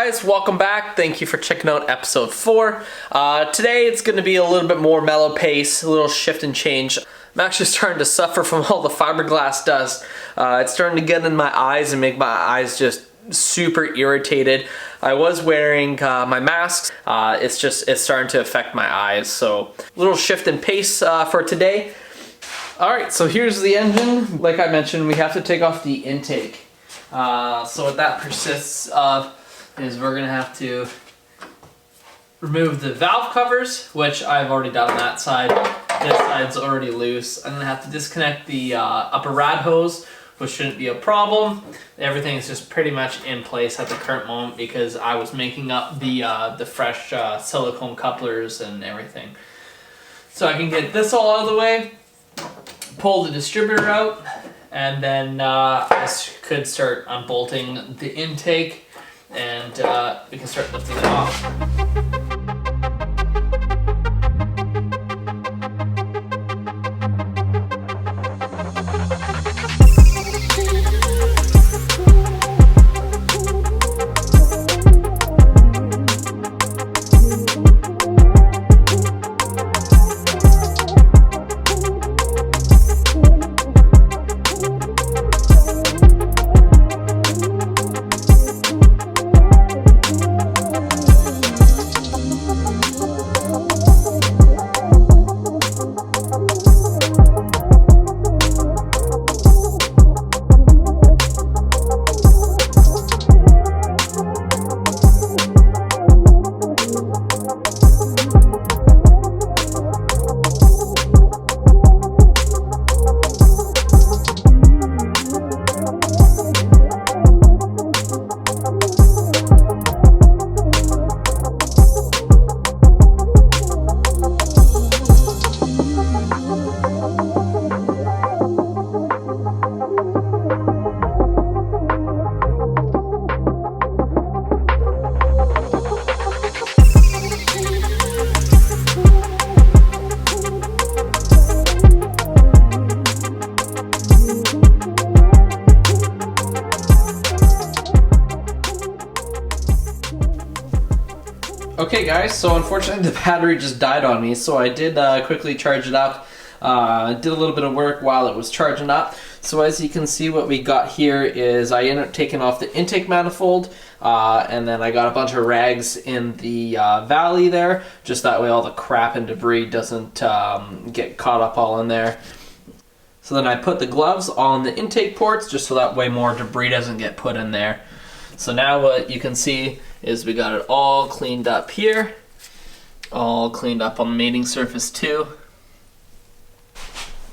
guys, welcome back. Thank you for checking out episode 4. Today it's going to be a little bit more mellow pace, a little shift and change. I'm actually starting to suffer from all the fiberglass dust. It's starting to get in my eyes and make my eyes just super irritated. I was wearing my masks. It's starting to affect my eyes. So a little shift in pace for today. Alright, so here's the engine. Like I mentioned, we have to take off the intake. So what that persists of is we're going to have to remove the valve covers, which I've already done on that side. This side's already loose. I'm going to have to disconnect the upper rad hose, which shouldn't be a problem. Everything is just pretty much in place at the current moment because I was making up the fresh silicone couplers and everything. So I can get this all out of the way, pull the distributor out, and then I could start unbolting the intake and we can start lifting it off. Okay guys, so unfortunately the battery just died on me, so I did quickly charge it up. Did a little bit of work while it was charging up. So as you can see, what we got here is I ended up taking off the intake manifold, and then I got a bunch of rags in the valley there, just that way all the crap and debris doesn't get caught up all in there. So then I put the gloves on the intake ports, just so that way more debris doesn't get put in there. So now what you can see is we got it all cleaned up here, all cleaned up on the mating surface too.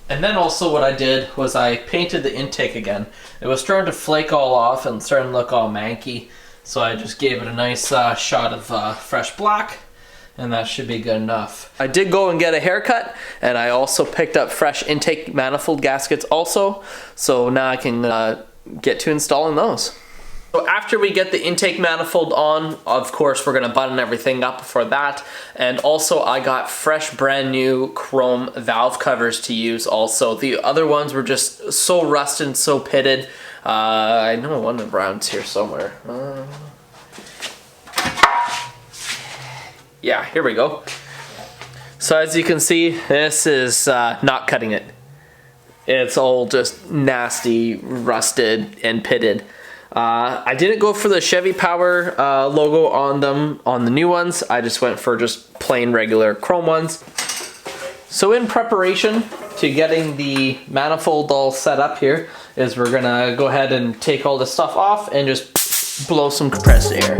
And then also what I did was I painted the intake again. It was starting to flake all off and starting to look all manky, so I just gave it a nice shot of fresh black, and that should be good enough. I did go and get a haircut, and I also picked up fresh intake manifold gaskets also, so now I can get to installing those. So after we get the intake manifold on, of course we're going to button everything up for that, and also I got fresh brand new chrome valve covers to use also. The other ones were just so rusted and so pitted. I know one of the rounds here somewhere. Yeah, here we go. So as you can see, this is not cutting it. It's all just nasty, rusted, and pitted. I didn't go for the Chevy Power logo on them on the new ones. I just went for just plain regular chrome ones. So in preparation to getting the manifold all set up here is we're gonna go ahead and take all this stuff off and just blow some compressed air.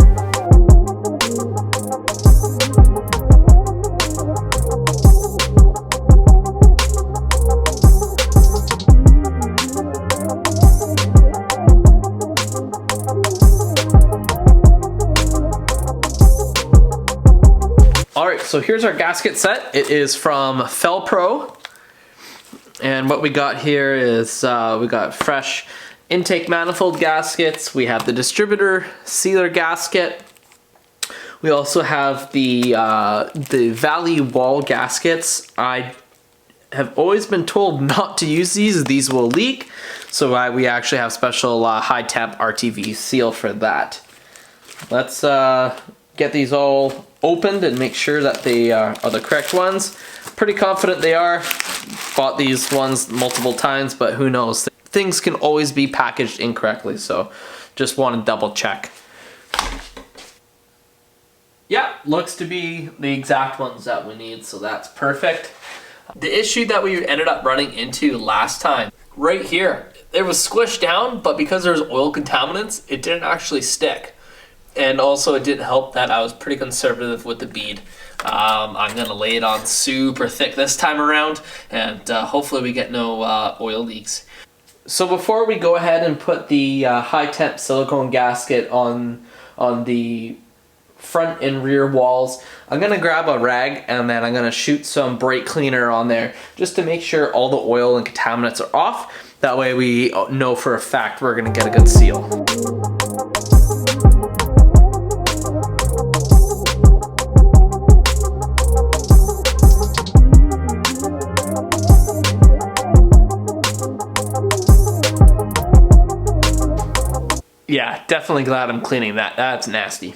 Alright, so here's our gasket set. It is from Felpro. And what we got here is we got fresh intake manifold gaskets. We have the distributor sealer gasket. We also have the valley wall gaskets. I have always been told not to use these. These will leak. So we actually have special high temp RTV seal for that. let's get these all opened and make sure that they are the correct ones. Pretty confident they are. Bought these ones multiple times, but who knows? Things can always be packaged incorrectly, so just want to double check. Yeah, looks to be the exact ones that we need, so that's perfect. The issue that we ended up running into last time, right here, it was squished down, but because there's oil contaminants, it didn't actually stick. And also it didn't help that I was pretty conservative with the bead. I'm gonna lay it on super thick this time around, and hopefully we get no oil leaks. So before we go ahead and put the high temp silicone gasket on the front and rear walls, I'm gonna grab a rag and then I'm gonna shoot some brake cleaner on there just to make sure all the oil and contaminants are off. That way we know for a fact we're gonna get a good seal. Yeah, definitely glad I'm cleaning that. That's nasty.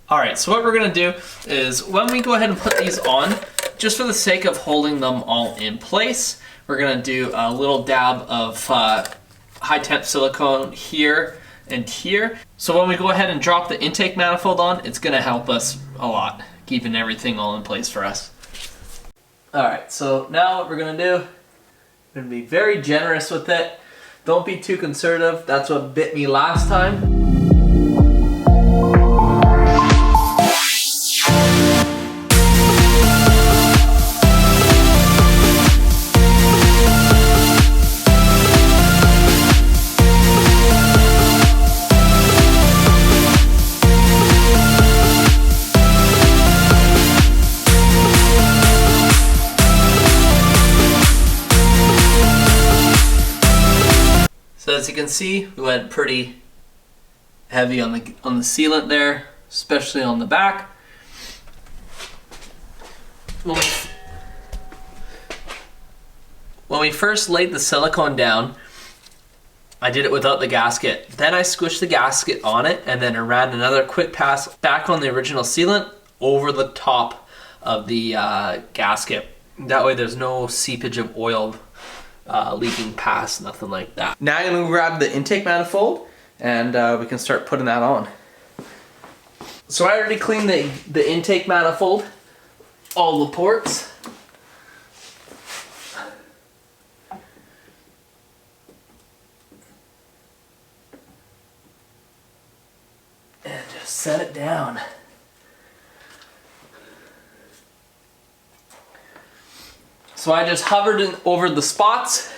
All right, so what we're gonna do is when we go ahead and put these on, just for the sake of holding them all in place, we're gonna do a little dab of high temp silicone here and here. So when we go ahead and drop the intake manifold on, it's gonna help us a lot, keeping everything all in place for us. All right, so now what we're gonna do, we're gonna be very generous with it. Don't be too conservative. That's what bit me last time. So as you can see, we went pretty heavy on the sealant there, especially on the back. When we first laid the silicone down, I did it without the gasket. Then I squished the gasket on it, and then I ran another quick pass back on the original sealant over the top of the gasket. That way there's no seepage of oil leaking past, nothing like that. Now I'm gonna grab the intake manifold and we can start putting that on. So I already cleaned the intake manifold, all the ports. And just set it down. So I just hovered over the spots,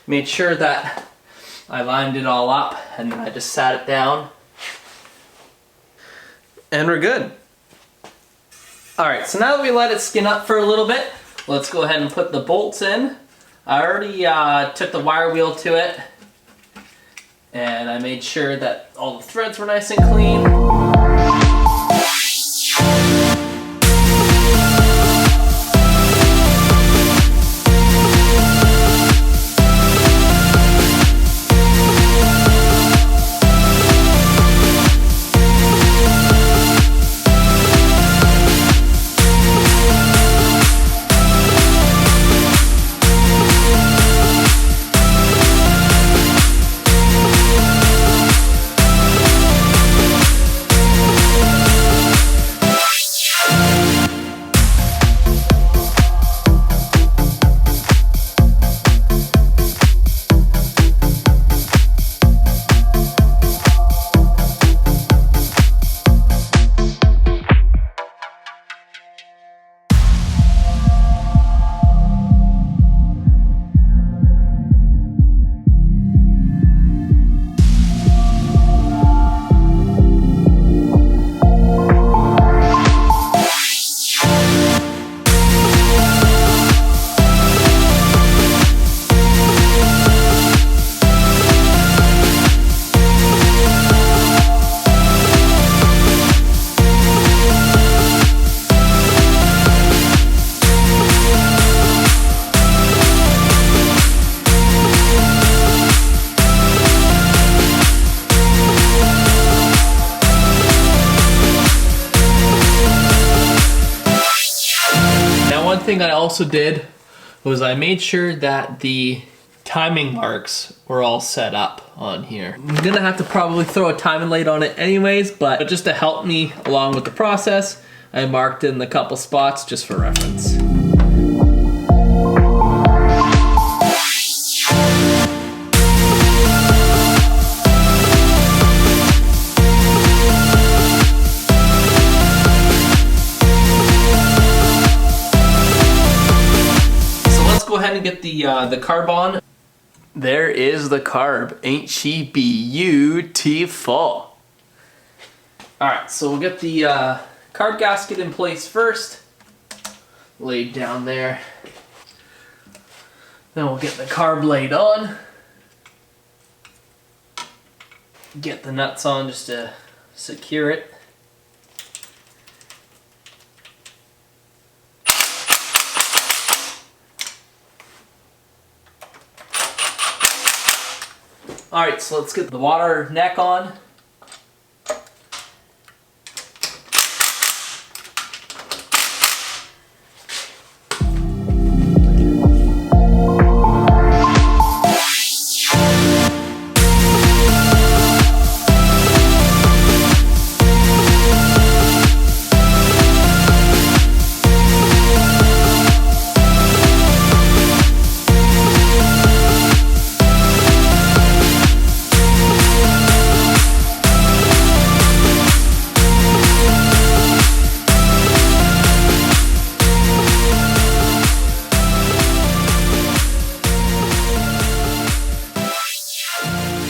made sure that I lined it all up, and then I just sat it down. And we're good. Alright, so now that we let it skin up for a little bit, let's go ahead and put the bolts in. I already took the wire wheel to it, and I made sure that all the threads were nice and clean. thing I also did was I made sure that the timing marks were all set up on here. I'm gonna have to probably throw a timing light on it anyways, but just to help me along with the process, I marked in the couple spots just for reference. Go ahead and get the carb on. There is the carb. Ain't she beautiful? Alright, so we'll get the carb gasket in place first. Laid down there. Then we'll get the carb laid on. Get the nuts on just to secure it. Alright, so let's get the water neck on.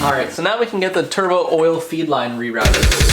Alright, so now we can get the turbo oil feed line rerouted.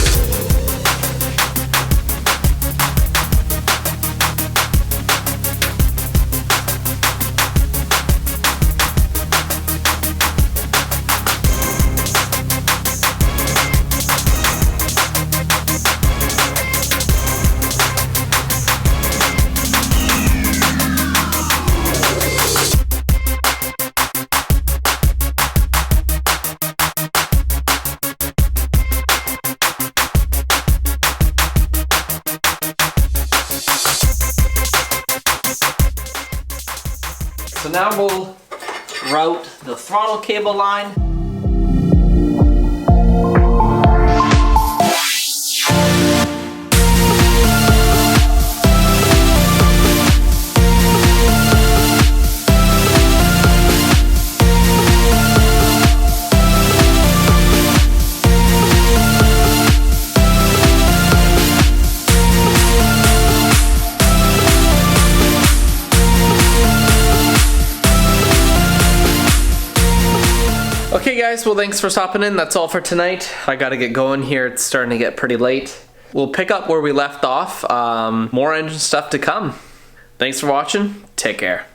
So now we'll route the throttle cable line. Okay guys, well thanks for stopping in. That's all for tonight. I gotta get going here. It's starting to get pretty late. We'll pick up where we left off. More engine stuff to come. Thanks for watching. Take care.